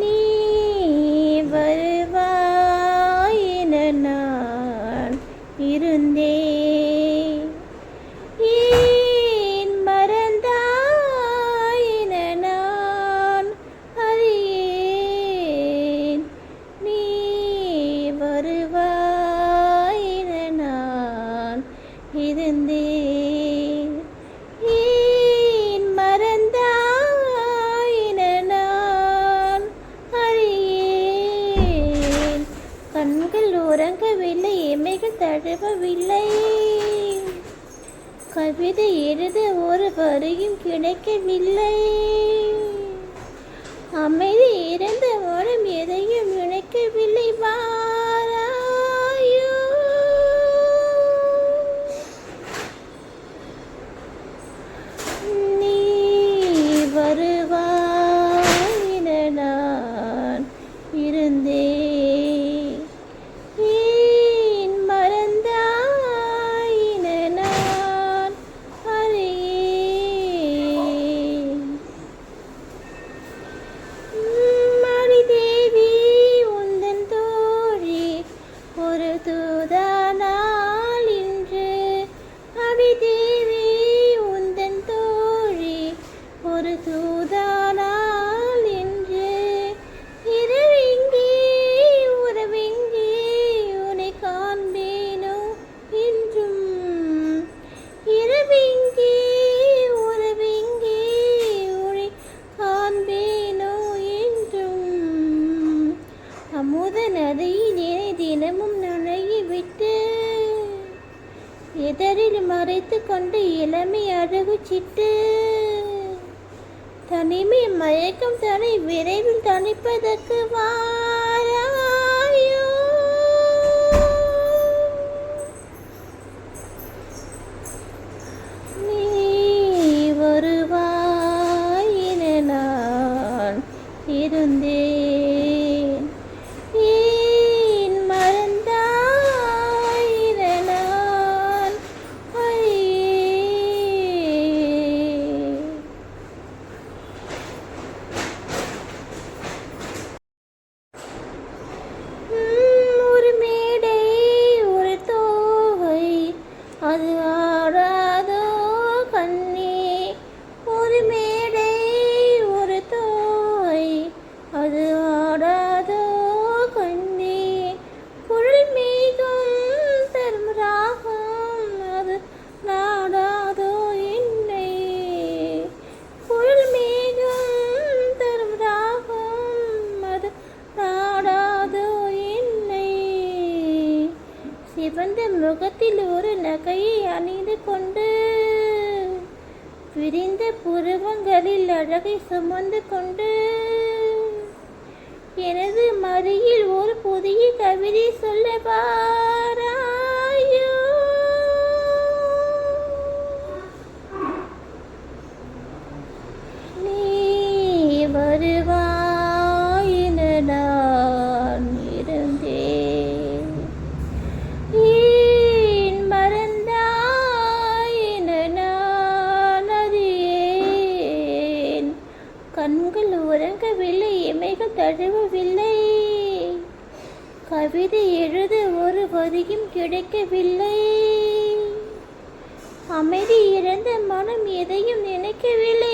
நீ வருவாய் என நான் இருந்தேன், ஏன் மறந்தாய் என நான் அறியேன். நீ வருவாய் என நான் இருந்தேன், ஏன் மறந்தாய் என நான் அறியேன். கண்கள் உறங்கவில்லை, எமைகள் தழுவவில்லை, கவிதை எழுத ஒரு வரியும் கிடைக்கவில்லை. அமைதி இறந்த மனம் எதையும் நினைக்கவில்லை. வாராயோ நீ வருவாய் என நான் இருந்தேன், ஏன் மறந்தாய் என நான் அறியேன். மணிதேவி உந்தன் தோழி ஒரு தூதானால் இன்று, அடிதேவி உந்தன் தோழி ஒரு தூதானால் இன்று. இரவெங்கே உறவெங்கே உன்னை காண்பேனோ இன்றும், இரவெங்கே உறவெங்கே உன்னை காண்பேனோ என்றும். அமுத நதியினை தினமும் நனையவிட்டு எதரில் மறைத்து கொண்டு இளமை அழகு சிட்டு, தனிமை மயக்கம் தனி விரைவில் தணிப்பதற்கு வாராயோ நீ வருவாய் என நான் இருந்தேன், ஏன் மறந்தாய் என நான் அறியேன். ஒரு மேடை ஒரு தோகை அது ஆடாதோ கண்ணே, ஒரு மேடை ஒரு தோகை அது ஆடாதோ கண்ணே. குழல் மேகம் தரும் ராகம் அது நாடாதோ என்னை, குழல் மேகம் தரும் ராகம் அது நாடாதோ என்னை. சிவந்த முகத்தில் ஒரு நகையை அணிந்து கொண்டு, விரிந்த புருவங்களில் அழகை சுமந்து கொண்டு, எனது மடியில் ஒரு புதிய கவிதை சொல்ல வாராயோ நீ வருவாய் என நான் இருந்தேன், ஏன் மறந்தாய் என நான் அறியேன். கண்கள் உறங்கவில்லை, இமைகள் தழுவவில்லை, கவிதை எழுத ஒரு வரியும் கிடைக்கவில்லை. அமைதி இழந்த மனம் எதையும் நினைக்கவில்லை.